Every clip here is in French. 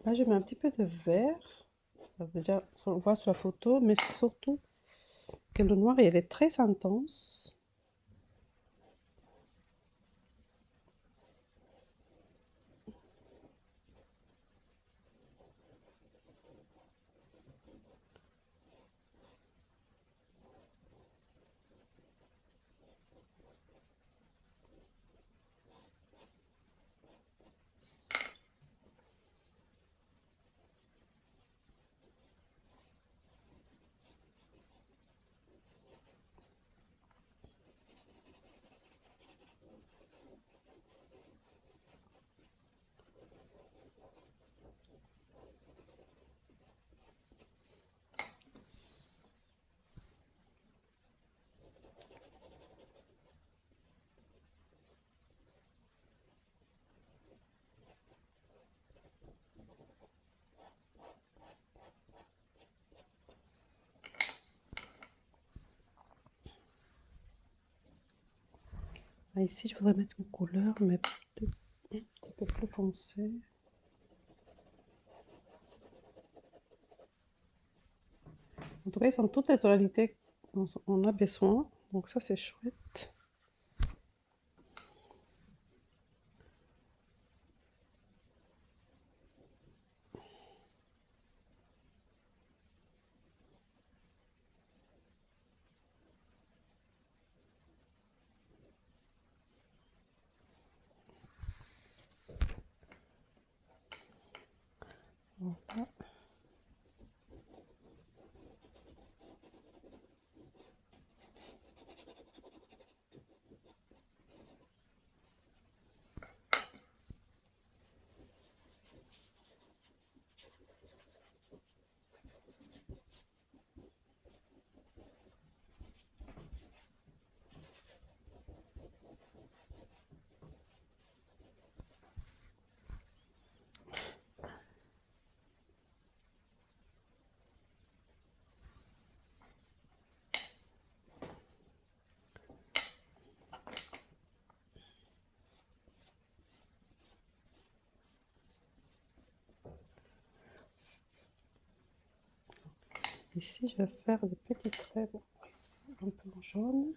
Là, je mets un petit peu de vert. Déjà, on voit sur la photo, mais c'est surtout que le noir, il est très intense. Là, ici, je voudrais mettre une couleur, mais peut-être un petit peu plus foncée. En tout cas, ils sont toutes les tonalités dont on a besoin. Donc ça, c'est chouette. Voilà. Ici, je vais faire des petits traits. Bon, ici, un peu en jaune.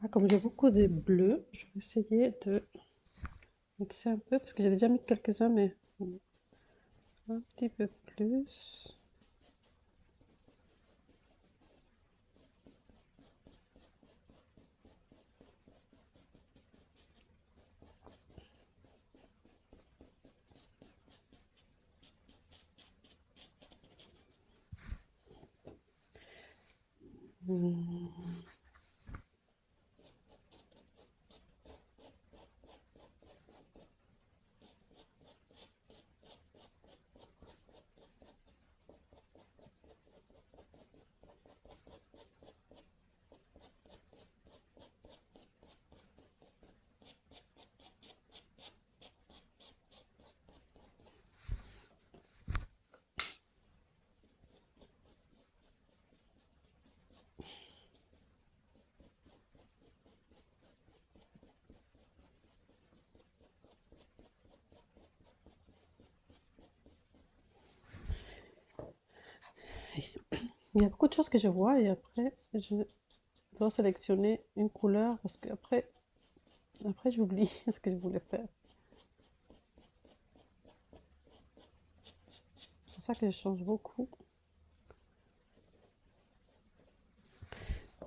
Ah, comme j'ai beaucoup de bleus, je vais essayer de mixer un peu parce que j'ai déjà mis quelques-uns, mais un petit peu plus. Hmm. Il y a beaucoup de choses que je vois et après, je dois sélectionner une couleur parce que après j'oublie ce que je voulais faire. C'est pour ça que je change beaucoup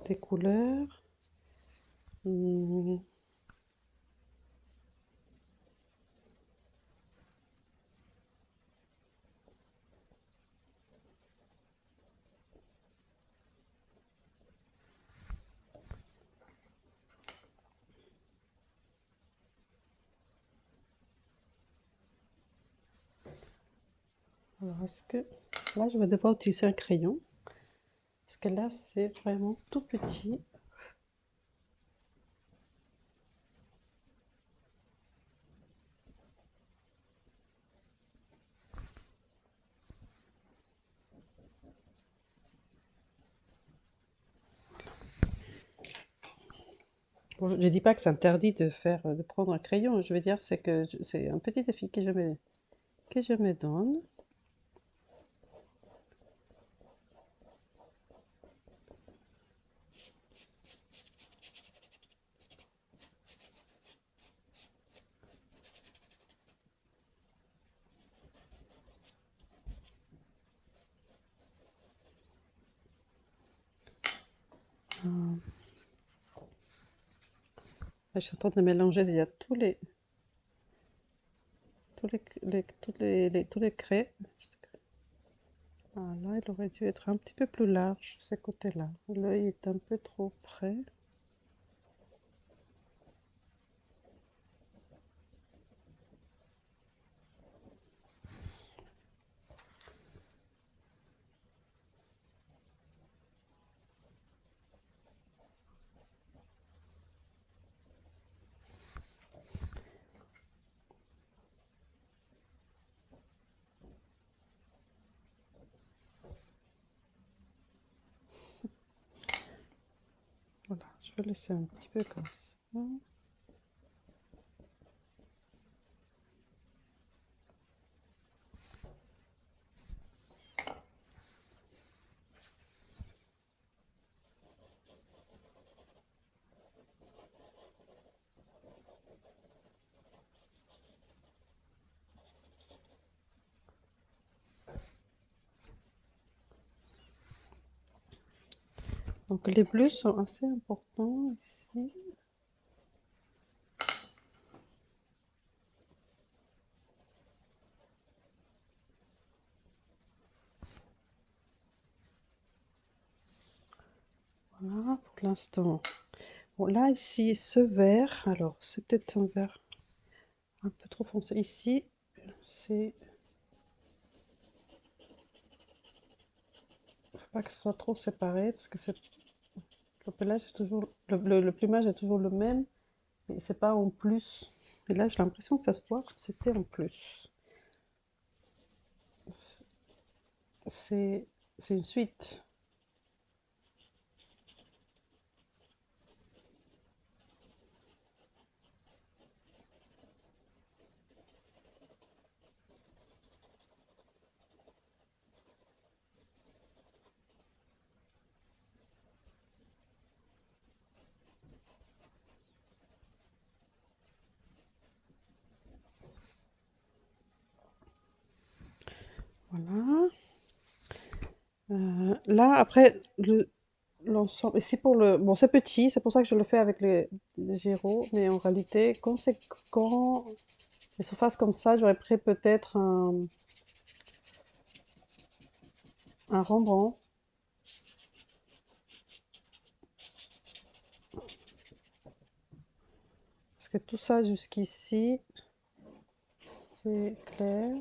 des couleurs. Hmm. Alors, est-ce que... Là, je vais devoir utiliser un crayon. Parce que là, c'est vraiment tout petit. Bon, je ne dis pas que c'est interdit de faire, de prendre un crayon. Je veux dire, c'est que c'est un petit défi que je me donne. Euh, je suis en train de mélanger déjà tous les craies. Ah, là, il aurait dû être un petit peu plus large, ce côté-là. L'œil est un peu trop près. Voilà, je vais laisser un petit peu comme ça. Donc les bleus sont assez importants ici. Voilà, pour l'instant. Bon, là, ici, ce vert, alors c'est peut-être un vert un peu trop foncé. Ici, c'est... Faut pas que ce soit trop séparé, parce que le pelage est toujours... le plumage est toujours le même, mais c'est pas en plus. Et là, j'ai l'impression que ça se voit comme c'était en plus. C'est c'est une suite. Voilà. Là, après, l'ensemble, ici pour le... Bon, c'est petit, c'est pour ça que je le fais avec les gyros, mais en réalité, comme c'est grand, les surfaces comme ça, j'aurais pris peut-être un Rembrandt. Parce que tout ça jusqu'ici, c'est clair.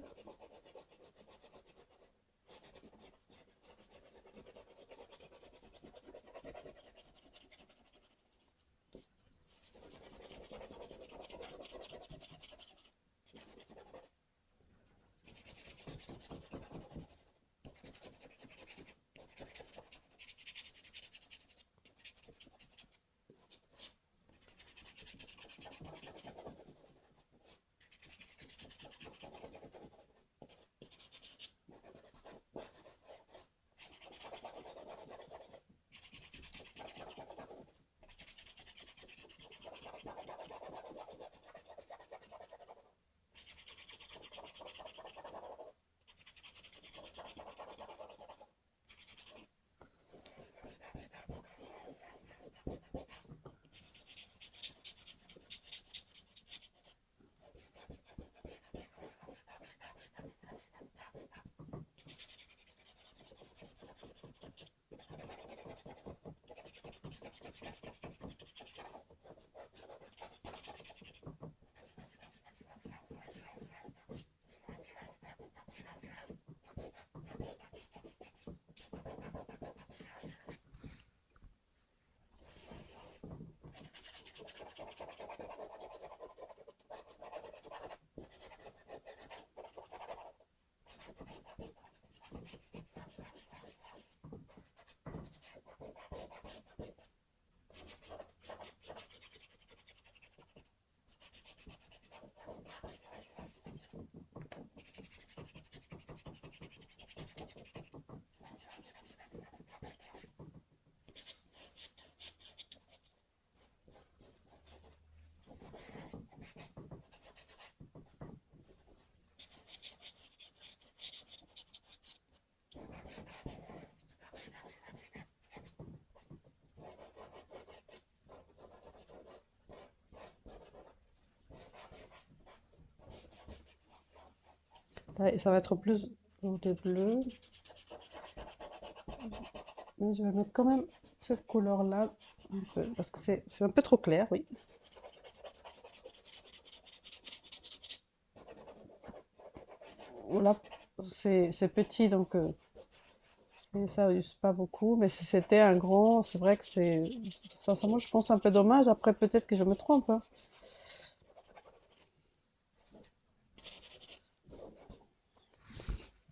Là, ça va être plus de bleu. Mais je vais mettre quand même cette couleur-là un peu, parce que c'est un peu trop clair, oui. Là, c'est petit, donc et ça use pas beaucoup. Mais si c'était un grand, c'est vrai que c'est... Sincèrement, je pense un peu dommage. Après, peut-être que je me trompe, hein.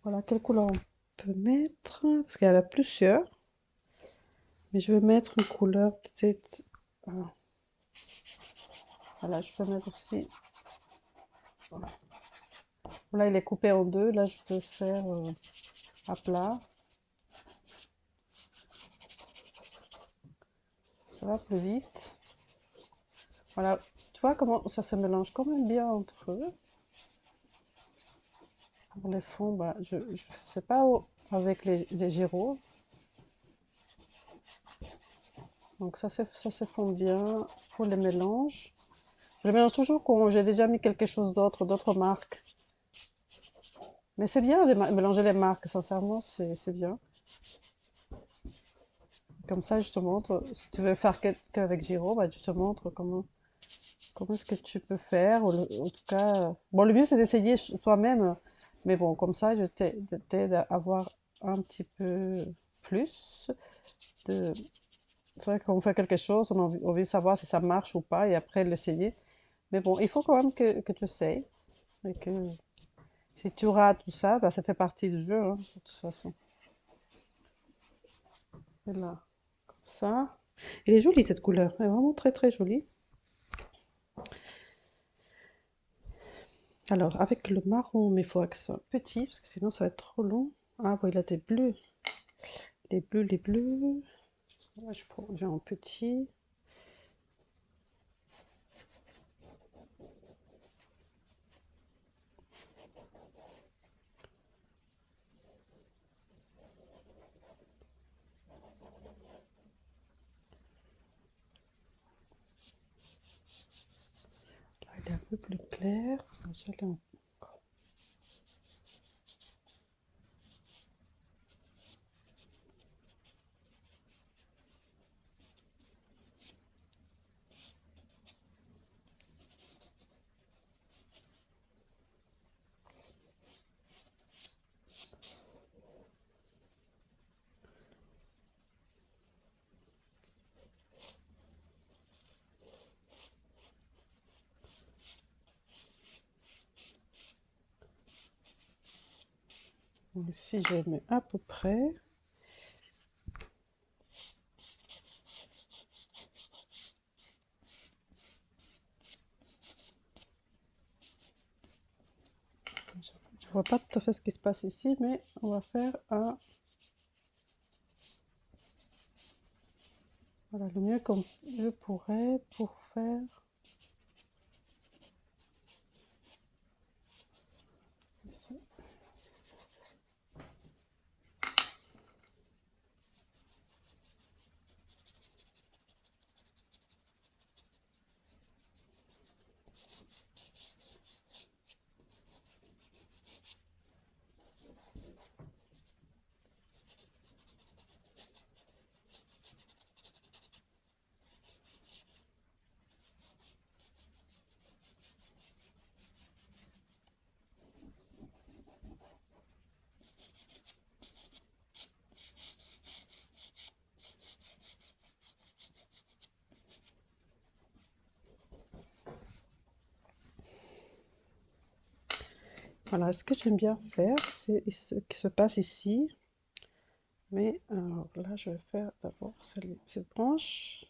Voilà, quelle couleur on peut mettre? Parce qu'il y en a plusieurs. Mais je vais mettre une couleur peut-être... Voilà, je peux mettre aussi... Voilà. Là, il est coupé en deux. Là, je peux faire à plat. Ça va plus vite. Voilà, tu vois comment ça se mélange quand même bien entre eux. Pour les fonds, bah, je sais pas avec les gyros. Donc ça se fond bien pour les mélanges. Je les mélange toujours quand j'ai déjà mis quelque chose d'autre, d'autres marques. Mais c'est bien de mélanger les marques, sincèrement, c'est bien. Comme ça, je te montre, si tu veux faire qu'avec Giro, bah, je te montre comment est-ce que tu peux faire. En tout cas, bon, le mieux c'est d'essayer toi-même. Mais bon, comme ça, je t'aide à avoir un petit peu plus de... C'est vrai que quand on fait quelque chose, on a envie de savoir si ça marche ou pas et après l'essayer. Mais bon, il faut quand même que tu essayes. Et que si tu rates tout ça, bah, ça fait partie du jeu, hein, de toute façon. Et là, comme ça. Elle est jolie cette couleur, elle est vraiment très très jolie. Alors, avec le marron, mais il faut que ce soit petit, parce que sinon ça va être trop long. Ah, bon, il a des bleus. Les bleus, les bleus. Là, je prends déjà en petit. Là, il est un peu plus clair. Je l'ai en... Ici, je mets à peu près. Je vois pas tout à fait ce qui se passe ici, mais on va faire un... Voilà, le mieux comme je pourrais pour faire... Ici. Voilà, ce que j'aime bien faire, c'est ce qui se passe ici. Mais alors là, je vais faire d'abord cette branche.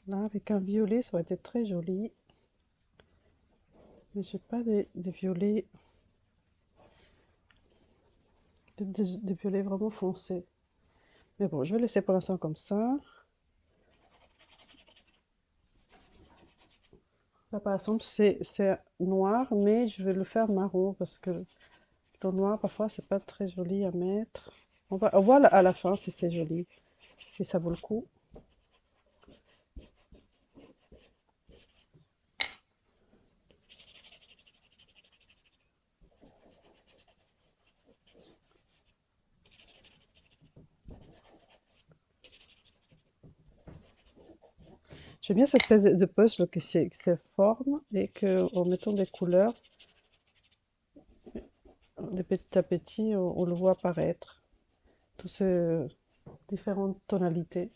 Là, avec un violet, ça aurait été très joli. Mais j'ai pas des violets, des violets vraiment foncés. Mais bon, je vais laisser pour l'instant comme ça. Là, par exemple, c'est noir, mais je vais le faire marron parce que le noir, parfois, c'est pas très joli à mettre. On voit à la fin si c'est joli, si ça vaut le coup. J'aime bien cette espèce de puzzle que c'est forme et que en mettant des couleurs, de petit à petit, on le voit apparaître. Toutes ces différentes tonalités.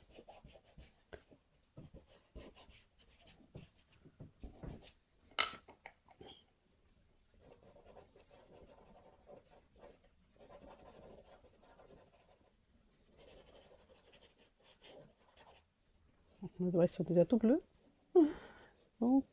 Mes doigts sont déjà tout bleus. Donc,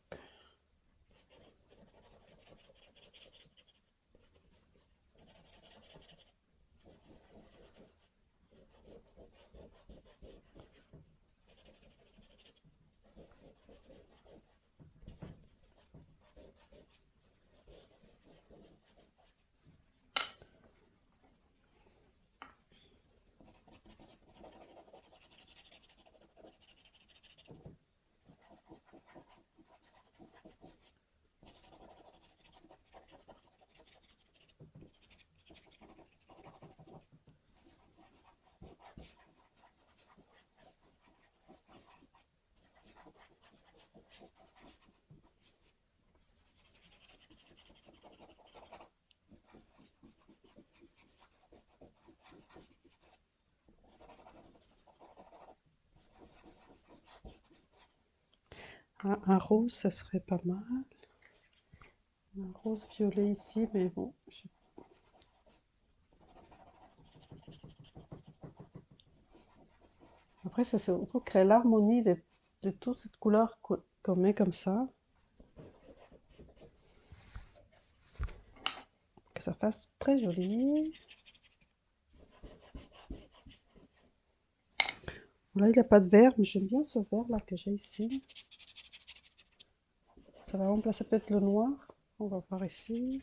un rose, ça serait pas mal. Un rose violet ici, mais bon. Après, ça, c'est pour créer l'harmonie de toute cette couleur qu'on met comme ça, que ça fasse très joli. Là, il n'y a pas de vert, mais j'aime bien ce vert là que j'ai ici. Ça va remplacer peut-être le noir. On va voir ici.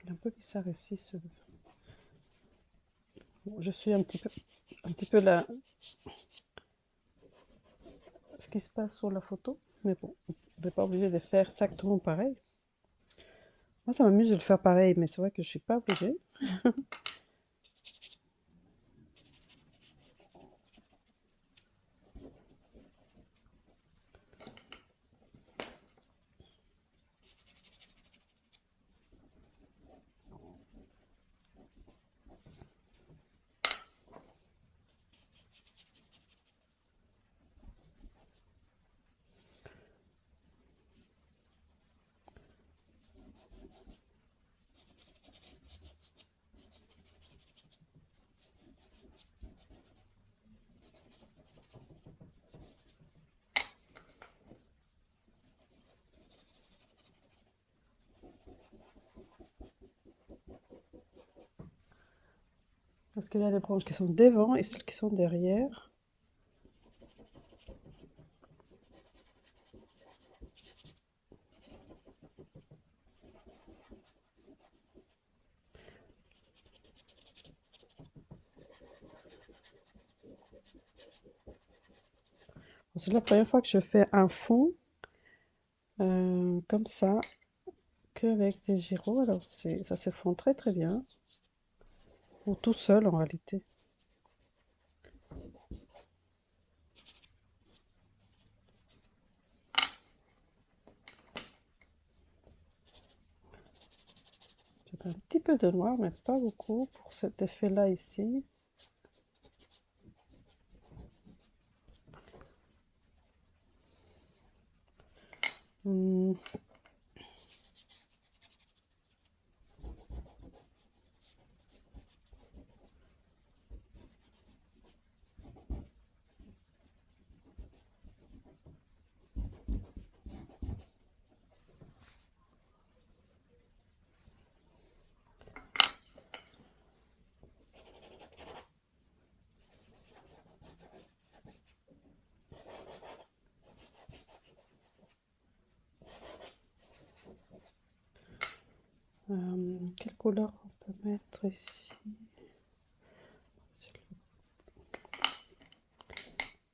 Il est un peu bizarre ici. Bon, je suis un petit peu là, ce qui se passe sur la photo, mais bon, on n'est pas obligé de faire exactement pareil. Moi, ça m'amuse de le faire pareil, mais c'est vrai que je suis pas obligée. Parce qu'il y a les branches qui sont devant et celles qui sont derrière. Bon, c'est la première fois que je fais un fond comme ça, qu'avec des gyros. Alors, ça se fond très très bien. Ou tout seul en réalité. peu de noir, mais pas beaucoup pour cet effet-là ici. Hmm. Quelle couleur on peut mettre ici?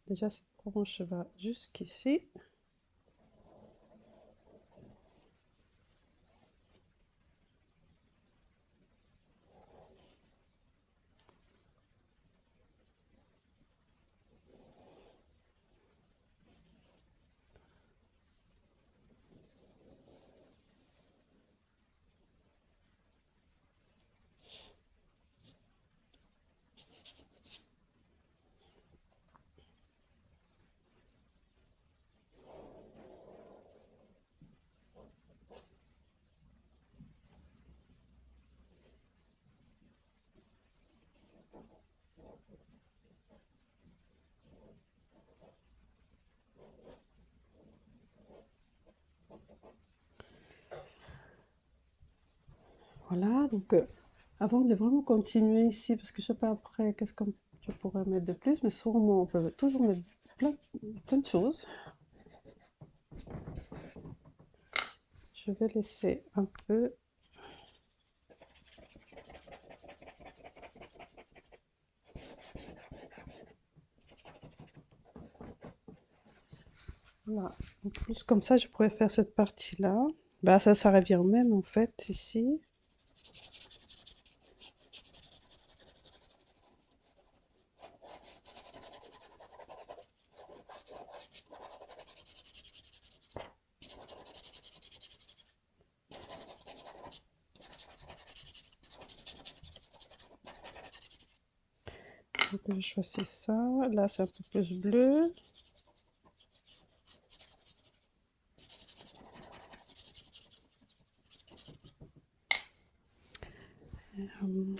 Déjà, cette branche va jusqu'ici. Voilà, donc avant de vraiment continuer ici, parce que je sais pas après qu'est-ce que je pourrais mettre de plus, mais sûrement on peut toujours mettre plein, plein de choses. Je vais laisser un peu. Voilà, en plus comme ça je pourrais faire cette partie-là. Bah ça revient au même en fait ici. Donc je choisis ça. Là c'est un peu plus bleu. Euh, bon.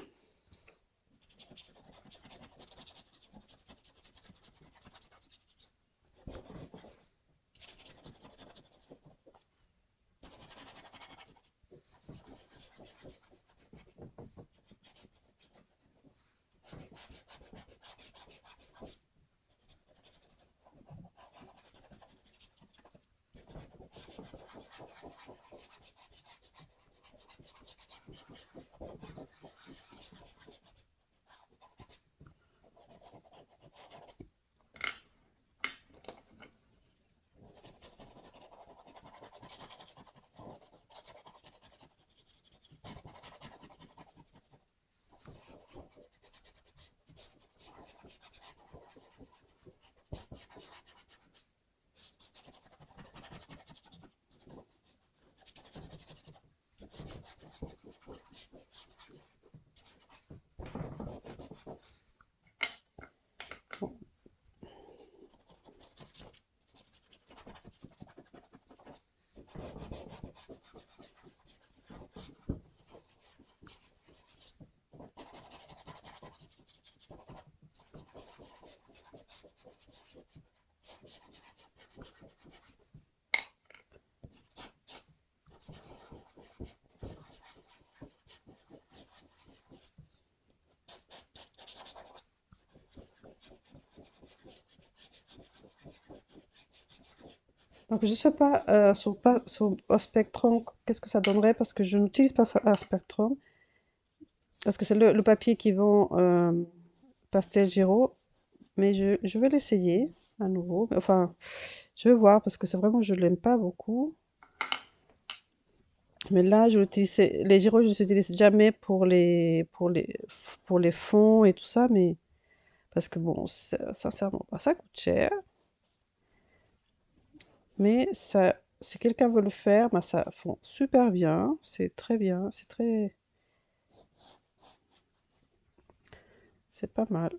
Donc je sais pas sur Spectrum qu'est-ce que ça donnerait parce que je n'utilise pas ça à Spectrum parce que c'est le papier qui vend Pastel Giro, mais je vais l'essayer à nouveau. Enfin, je vais voir parce que c'est vraiment je l'aime pas beaucoup. Mais là, je l'utilise, les gyros, je les utilise jamais pour les fonds et tout ça, mais parce que bon, sincèrement, bah, ça coûte cher, mais ça, si quelqu'un veut le faire, bah, ça fond super bien, c'est très bien, c'est très, c'est pas mal.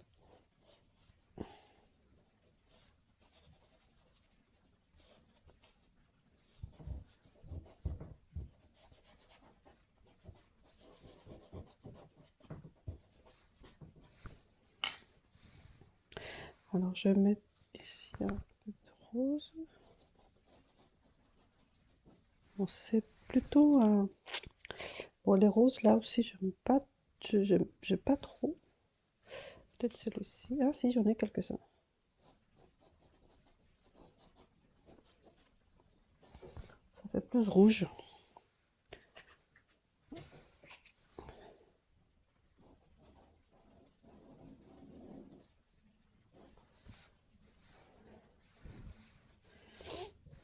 Alors je vais mettre ici un peu de rose. Bon, c'est plutôt bon, les roses là aussi, j'aime pas, j'ai pas trop. Peut-être celui-ci. Ah si, j'en ai quelques-uns. Ça fait plus rouge.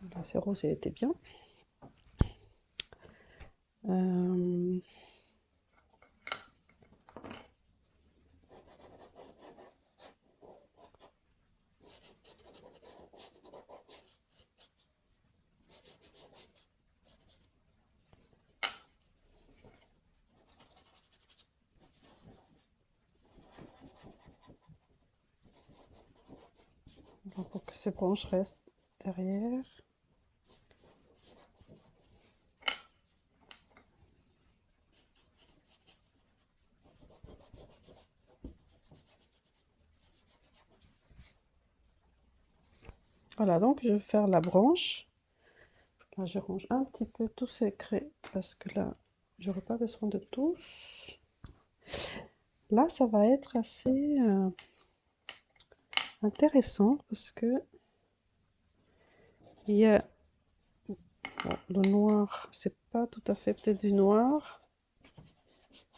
Voilà, c'est rose, il était bien. Euh, pour que ces branches restent derrière. Voilà, donc je vais faire la branche. Là, je range un petit peu tous ces craies parce que là, j'aurai pas besoin de tous. Là, ça va être assez intéressant parce que il y a bon, le noir, c'est pas tout à fait peut-être du noir,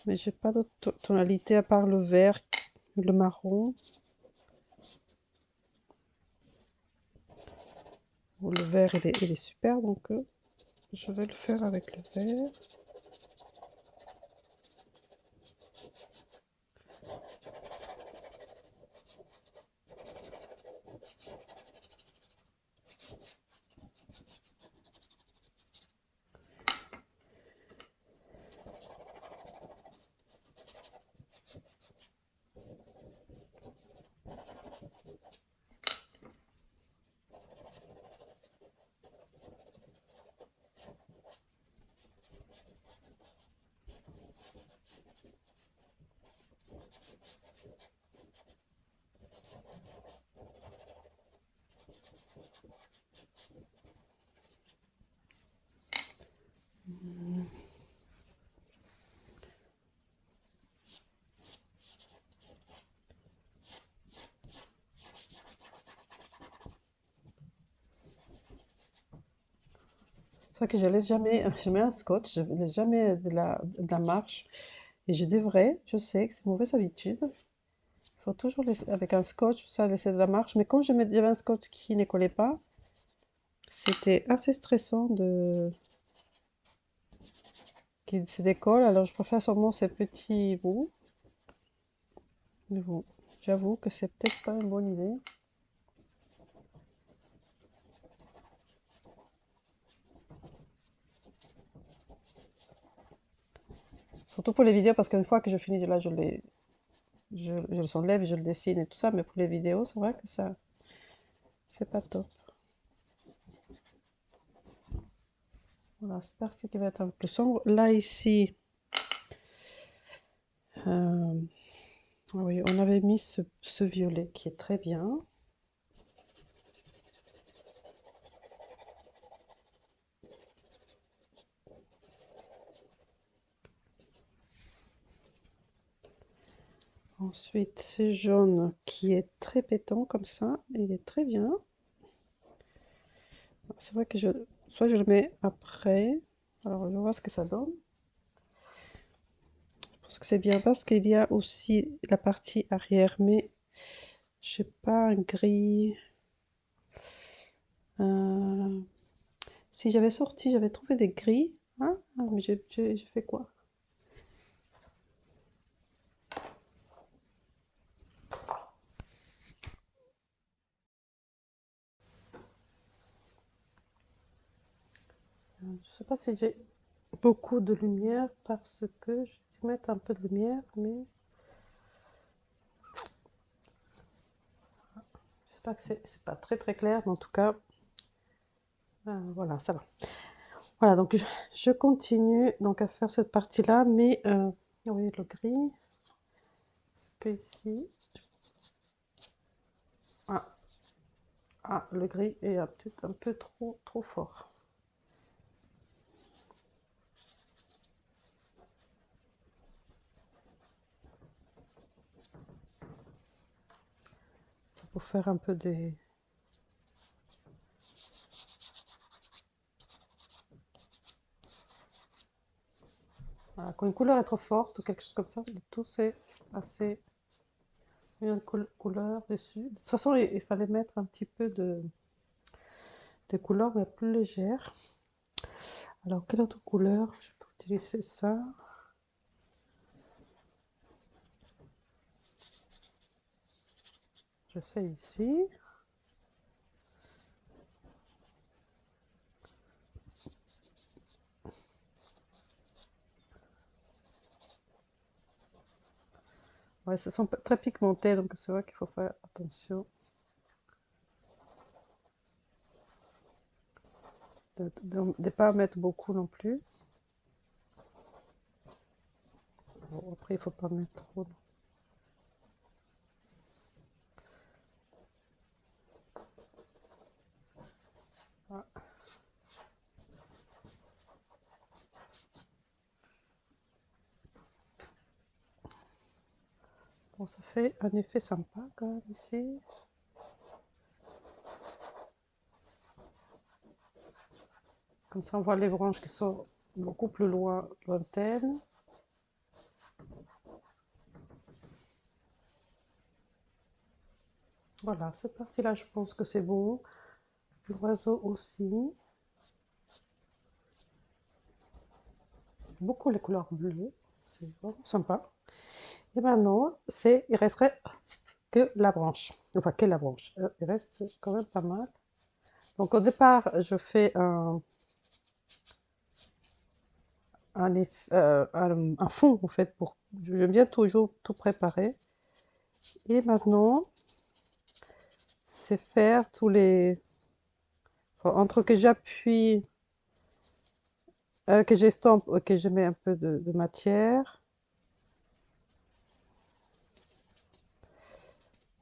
mais j'ai pas d'autre tonalité à part le vert, le marron. Bon, le vert, il est super, donc je vais le faire avec le vert. C'est vrai que je laisse jamais, je mets un scotch, je laisse jamais de la marche. Et je devrais, je sais que c'est une mauvaise habitude. Il faut toujours laisser, avec un scotch, tout ça, laisser de la marche. Mais quand j'avais un scotch qui ne collait pas, c'était assez stressant qu'il se décolle. Alors je préfère seulement ces petits bouts. Mais bon, j'avoue que c'est peut-être pas une bonne idée. Surtout pour les vidéos, parce qu'une fois que je finis de là, je le enlève, je le dessine et tout ça. Mais pour les vidéos, c'est vrai que ça, c'est pas top. Voilà, c'est parti qui va être un peu plus sombre. Là, ici, oui, on avait mis ce violet qui est très bien. Ensuite, ce jaune qui est très pétant comme ça, il est très bien. C'est vrai que soit je le mets après, alors je vois ce que ça donne. Je pense que c'est bien parce qu'il y a aussi la partie arrière, mais je sais pas, un gris. Euh, Si j'avais sorti, j'avais trouvé des gris. Hein? Ah, mais j'ai fait quoi? Je sais pas si j'ai beaucoup de lumière parce que je vais mettre un peu de lumière, mais j'espère que c'est pas très très clair, mais en tout cas, voilà, ça va. Voilà, donc je continue donc à faire cette partie-là, mais oui, le gris, parce que ici, ah, le gris est peut-être un peu trop fort. C'est pour faire un peu des... Voilà, quand une couleur est trop forte ou quelque chose comme ça, tout c'est assez... Une couleur dessus. De toute façon, il fallait mettre un petit peu de couleurs mais plus légères. Alors, quelle autre couleur? Je peux utiliser ça. J'essaie ici. Ouais, ce sont très pigmentés, donc c'est vrai qu'il faut faire attention de ne pas mettre beaucoup non plus. Bon, après, il faut pas mettre trop. Ah. Bon, ça fait un effet sympa quand même ici. Comme ça, on voit les branches qui sont beaucoup plus lointaines. Voilà, cette partie-là, je pense que c'est bon. L'oiseau aussi. Beaucoup les couleurs bleues. C'est vraiment sympa. Et maintenant, il resterait que la branche. Enfin, que la branche. Il reste quand même pas mal. Donc au départ, je fais un fond en fait. J'aime bien toujours tout préparer. Et maintenant, c'est faire tous les... Entre que j'appuie, que j'estompe, que je mets un peu de matière.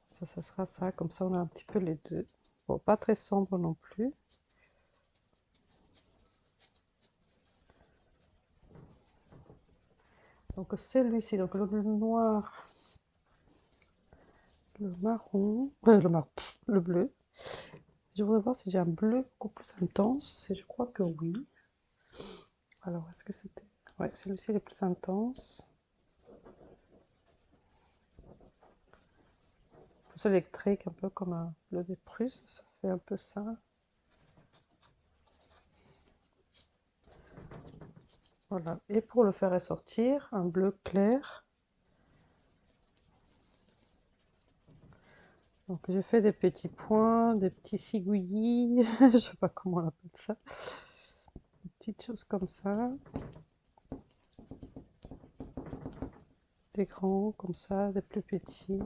Ça sera ça. Comme ça, on a un petit peu les deux. Bon, pas très sombre non plus. Donc celui-ci, donc le noir, le marron, le bleu. Je voudrais voir si j'ai un bleu beaucoup plus intense. Et je crois que oui. Alors, est-ce que c'était... Ouais, celui-ci est le plus intense. Plus électrique, un peu comme un bleu des Prusses. Ça fait un peu ça. Voilà. Et pour le faire ressortir, un bleu clair. Donc j'ai fait des petits points, des petits cigouillis, je sais pas comment on appelle ça. Des petites choses comme ça. Des grands comme ça, des plus petits.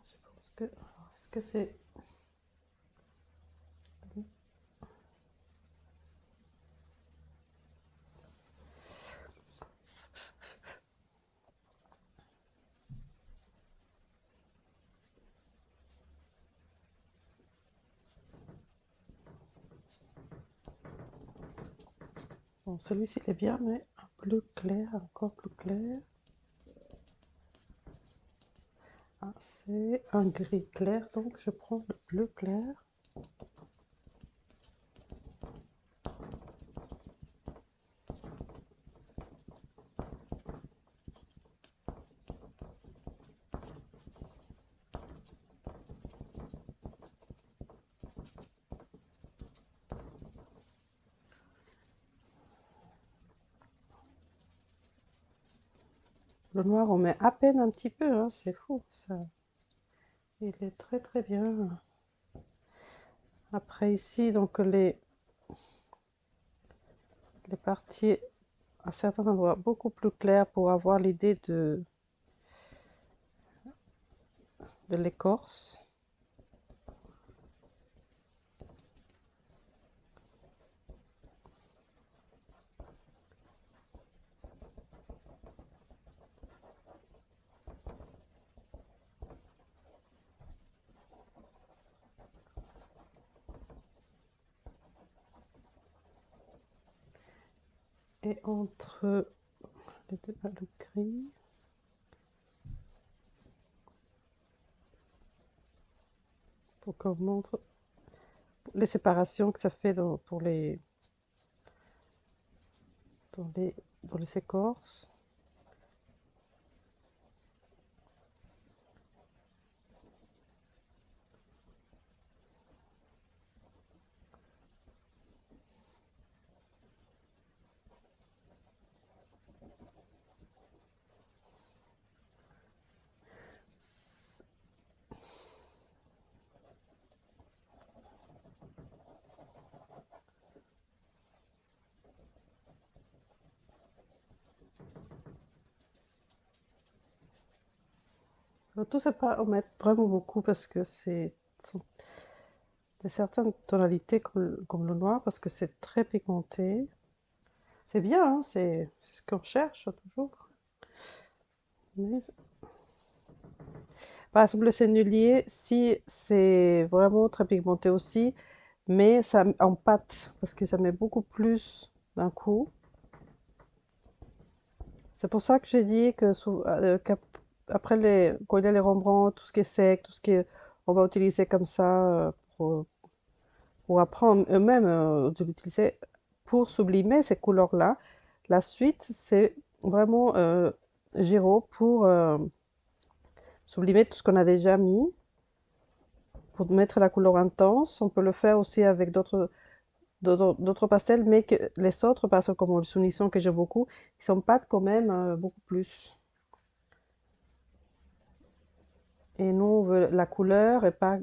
Je pense que... Est-ce que c'est... Bon, celui-ci est bien, mais un bleu clair, encore plus clair. Ah, c'est un gris clair, donc je prends le bleu clair. Le noir, on met à peine un petit peu, hein, c'est fou, ça. Il est très très bien. Après ici, donc les parties à certains endroits beaucoup plus claires pour avoir l'idée de l'écorce. Et entre les deux, le gris. Pour qu'on montre les séparations que ça fait pour dans les, dans les écorces. Tout c'est pas en mettre vraiment beaucoup parce que c'est sont de certaines tonalités comme le noir parce que c'est très pigmenté. C'est bien, hein, c'est ce qu'on cherche toujours. Mais, par exemple, le sennelier, si c'est vraiment très pigmenté aussi, mais ça en pâte parce que ça met beaucoup plus d'un coup. C'est pour ça que j'ai dit que après quand il y a les Rembrandt, tout ce qui est sec, tout ce qui est, on va utiliser comme ça pour apprendre eux-mêmes de l'utiliser pour sublimer ces couleurs-là. La suite, c'est vraiment Giro pour sublimer tout ce qu'on a déjà mis, pour mettre la couleur intense. On peut le faire aussi avec d'autres pastels, mais que les autres, parce que comme le Sounisson que j'ai beaucoup, ils sont pâtes quand même beaucoup plus. Et nous, on veut la couleur et pas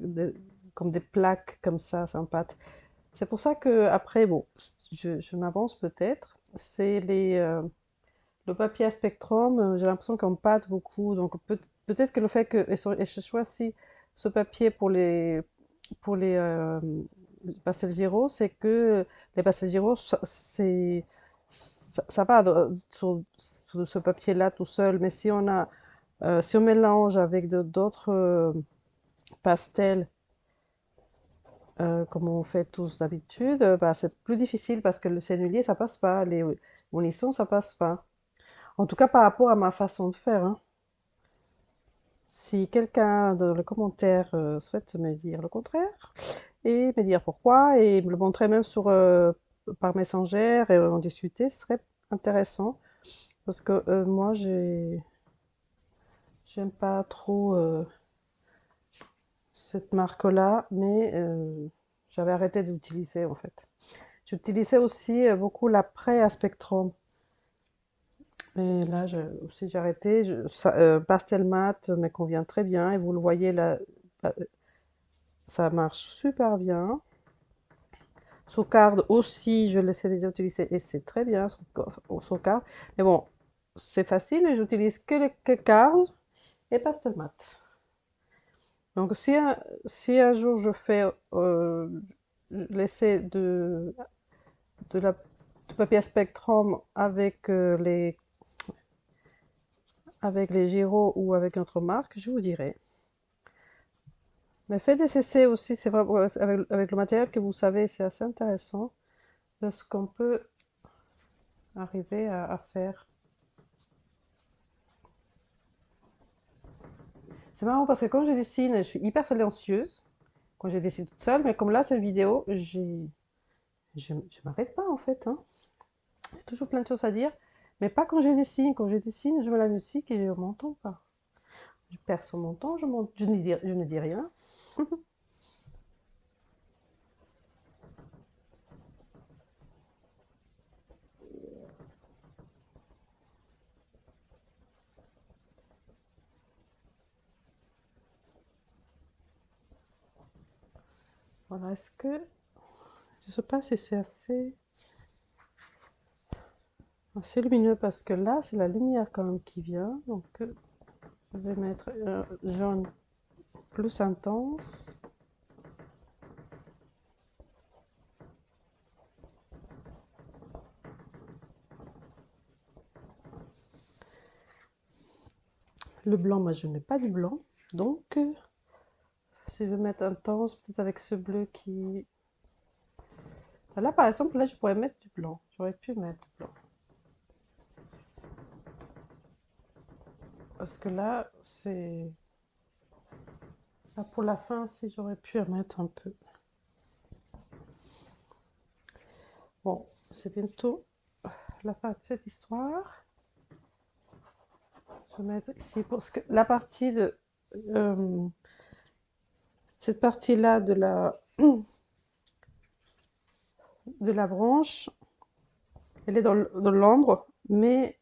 comme des plaques comme ça, sans pâte. C'est pour ça que après, bon, je m'avance peut-être. C'est le papier à spectrum. J'ai l'impression qu'on pâte beaucoup, donc peut-être que le fait que et je choisis ce papier pour les pastels Giro, c'est que les pastels Giro, ça va sur ce papier-là tout seul, mais si on mélange avec d'autres pastels, comme on fait tous d'habitude, bah, c'est plus difficile parce que le sennelier, ça passe pas. Les mollissons, ça passe pas. En tout cas, par rapport à ma façon de faire, hein. Si quelqu'un dans le commentaire souhaite me dire le contraire et me dire pourquoi et me le montrer même par Messenger et en discuter, ce serait intéressant parce que moi, j'aime pas trop cette marque-là, mais j'avais arrêté d'utiliser en fait. J'utilisais aussi beaucoup l'après à Spectrum. Et là, aussi, j'ai arrêté. Pastel mat me convient très bien. Et vous le voyez là, euh, ça marche super bien. Saucard aussi, je l'ai déjà utilisé et c'est très bien, Saucard. Mais bon, c'est facile, j'utilise que Card et Pastel mat. Donc, si un jour je fais l'essai de du papier à spectrum avec les Giro ou avec notre marque, je vous dirai. Mais faites des essais aussi, c'est vrai, avec le matériel que vous savez, c'est assez intéressant de ce qu'on peut arriver à faire. C'est marrant parce que quand je dessine, je suis hyper silencieuse quand je dessine toute seule, mais comme là, cette vidéo, je m'arrête pas en fait, hein. J'ai toujours plein de choses à dire, mais pas quand je dessine. Quand je dessine, je mets la musique et je m'entends pas. Je perds sur mon temps, je ne dis rien. Voilà, est-ce que... Je sais pas si c'est assez lumineux parce que là, c'est la lumière quand même qui vient. Donc, je vais mettre jaune plus intense. Le blanc, moi je n'ai pas du blanc, donc si je veux mettre intense, peut-être avec ce bleu qui... Là par exemple, là je pourrais mettre du blanc, j'aurais pu mettre du blanc. Parce que là, c'est... Là pour la fin, si j'aurais pu en mettre un peu. Bon, c'est bientôt la fin de cette histoire. Je vais mettre ici parce que la partie de... cette partie-là de la branche, elle est dans l'ombre, mais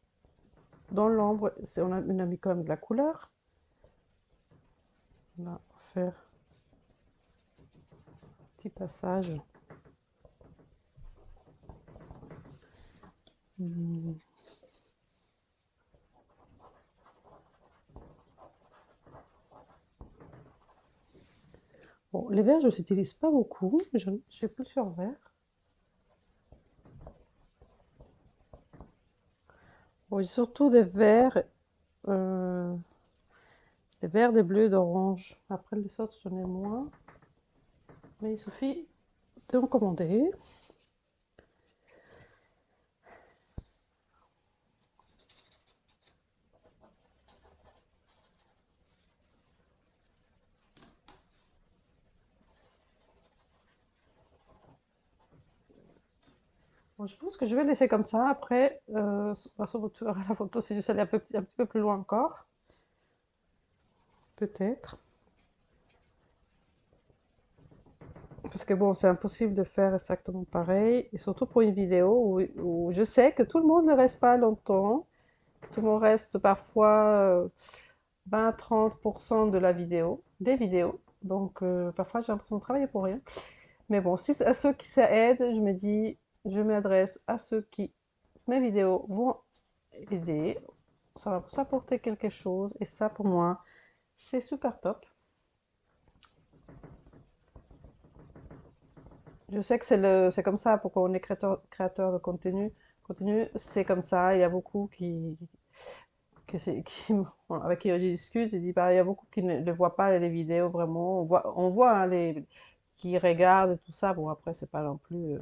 dans l'ombre, on a mis quand même de la couleur. On va faire un petit passage. Bon, les verts, je ne les utilise pas beaucoup. J'ai plusieurs verres. Bon, j'ai surtout des verts, des bleus, d'orange. Après, les autres, j'en ai moins. Mais il suffit de en commander. Bon, je pense que je vais laisser comme ça. Après, sur la photo, c'est juste aller un petit peu plus loin encore. Peut-être. Parce que bon, c'est impossible de faire exactement pareil. Et surtout pour une vidéo où je sais que tout le monde ne reste pas longtemps. Tout le monde reste parfois 20-30% de la vidéo, des vidéos. Donc parfois j'ai l'impression de travailler pour rien. Mais bon, si à ceux qui ça aide, je me dis, je m'adresse à ceux qui, mes vidéos vont aider. Ça va s'apporter quelque chose. Et ça pour moi, c'est super top. Je sais que c'est comme ça, pourquoi on est créateur de contenu, c'est comme ça. Il y a beaucoup avec qui je discute, je dis, bah, il y a beaucoup qui ne voient pas les vidéos vraiment. On voit hein, qui regardent et tout ça. Bon, après, c'est pas non plus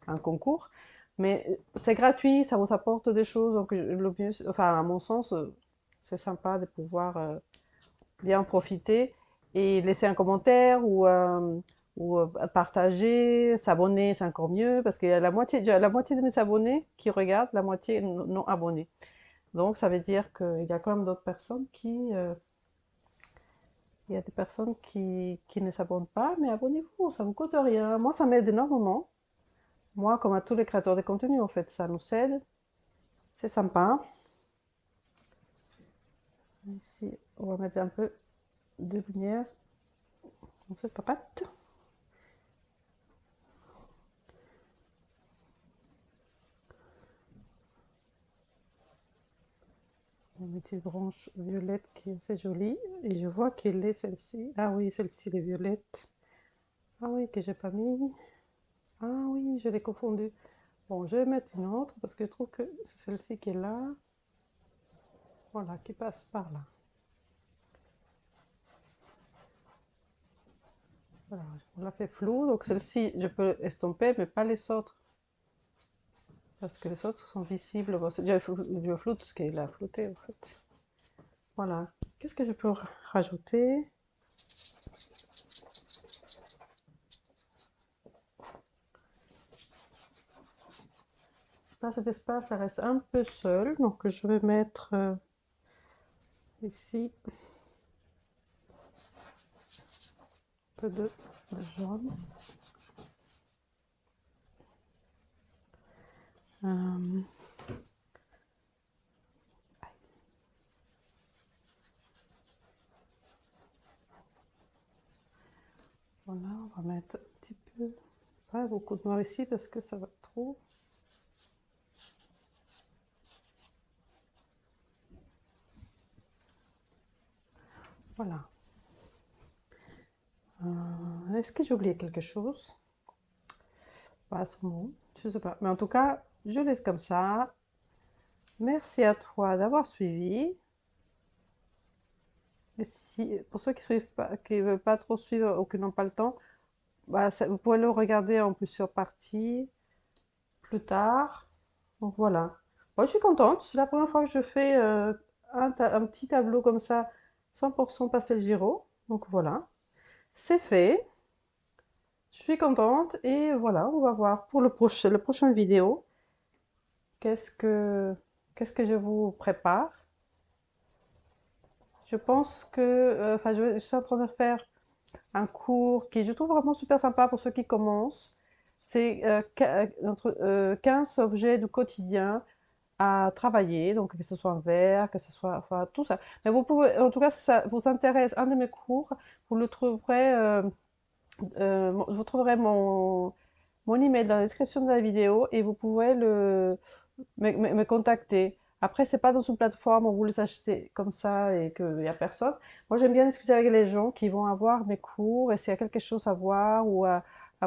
un concours. Mais c'est gratuit, ça vous apporte des choses. Donc, le mieux, enfin, à mon sens, c'est sympa de pouvoir bien en profiter et laisser un commentaire ou partager, s'abonner, c'est encore mieux parce qu'il y a la moitié de mes abonnés qui regardent, la moitié non abonnés. Donc ça veut dire qu'il y a quand même d'autres personnes il y a des personnes qui ne s'abonnent pas, mais abonnez-vous, ça ne vous coûte rien. Moi, ça m'aide énormément. Moi, comme à tous les créateurs de contenu, en fait, ça nous aide. C'est sympa. Ici, on va mettre un peu de lumière dans cette papate. On met une branche violette qui est assez jolie. Et je vois qu'elle est celle-ci. Ah oui, celle-ci, les violettes. Ah oui, que j'ai pas mis. Ah oui, je l'ai confondue. Bon, je vais mettre une autre parce que je trouve que c'est celle-ci qui est là. Voilà, qui passe par là. Voilà, on l'a fait flou. Donc celle-ci, je peux estomper, mais pas les autres. Parce que les autres sont visibles. Bon, je floute ce qu'elle a flouté, en fait. Voilà. Qu'est-ce que je peux rajouter? Là, cet espace, ça reste un peu seul. Donc je vais mettre ici un peu de jaune. Euh, voilà, on va mettre un petit peu, pas beaucoup de noir ici parce que ça va trop. Voilà. Est-ce que j'ai oublié quelque chose? Pas sûrement, je sais pas. Mais en tout cas, je laisse comme ça. Merci à toi d'avoir suivi. Et si, pour ceux qui suivent pas, qui veulent pas trop suivre ou qui n'ont pas le temps, bah, vous pouvez le regarder en plusieurs parties plus tard. Donc voilà. Moi, je suis contente. C'est la première fois que je fais un petit tableau comme ça, 100% pastel Giro. Donc voilà. C'est fait. Je suis contente. Et voilà, on va voir pour le prochain vidéo. Qu'est-ce que, qu'est-ce que je vous prépare? Je pense que, enfin, je suis en train de faire un cours qui, je trouve vraiment super sympa pour ceux qui commencent. C'est entre 15 objets du quotidien à travailler, donc que ce soit un verre, que ce soit, enfin, tout ça. Mais vous pouvez, en tout cas, si ça vous intéresse, un de mes cours, vous le trouverez, vous trouverez mon email dans la description de la vidéo et vous pouvez me contacter. Après, c'est pas dans une plateforme où vous les achetez comme ça et qu'il n'y a personne. Moi, j'aime bien discuter avec les gens qui vont avoir mes cours et s'il y a quelque chose à voir ou à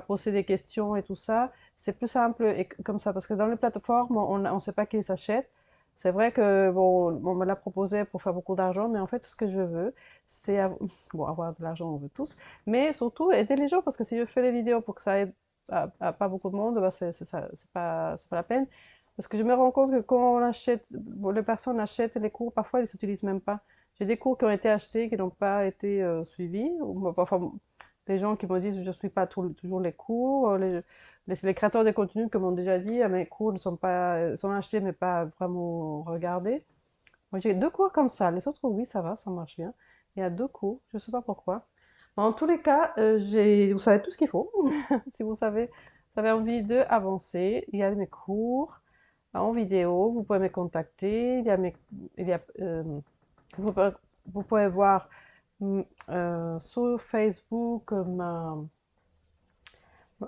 poser des questions et tout ça, c'est plus simple et comme ça parce que dans les plateformes, on ne sait pas qui les achète. C'est vrai que bon, on me l'a proposé pour faire beaucoup d'argent, mais en fait, ce que je veux, c'est bon, avoir de l'argent, on veut tous, mais surtout aider les gens parce que si je fais les vidéos pour que ça aide à pas beaucoup de monde, bah, c'est pas la peine. Parce que je me rends compte que quand on achète, bon, les personnes achètent les cours, parfois ils ne s'utilisent même pas. J'ai des cours qui ont été achetés, qui n'ont pas été suivis. Ou, parfois, des gens qui me disent je ne suis pas toujours les cours. Les créateurs de contenu qui m'ont déjà dit ah, mes cours ne sont pas, sont achetés mais pas vraiment regardés. Moi j'ai deux cours comme ça. Les autres, oui, ça va, ça marche bien. Il y a deux cours, je ne sais pas pourquoi. En tous les cas, vous savez tout ce qu'il faut. Si vous avez envie d'avancer, il y a mes cours en vidéo, vous pouvez me contacter. Il y a, vous, pouvez, vous pouvez voir sur Facebook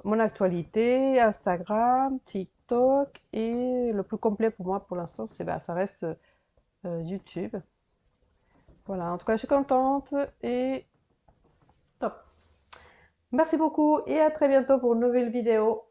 mon actualité, Instagram, TikTok et le plus complet pour moi pour l'instant, ça reste YouTube. Voilà, en tout cas, je suis contente et top. Merci beaucoup et à très bientôt pour une nouvelle vidéo.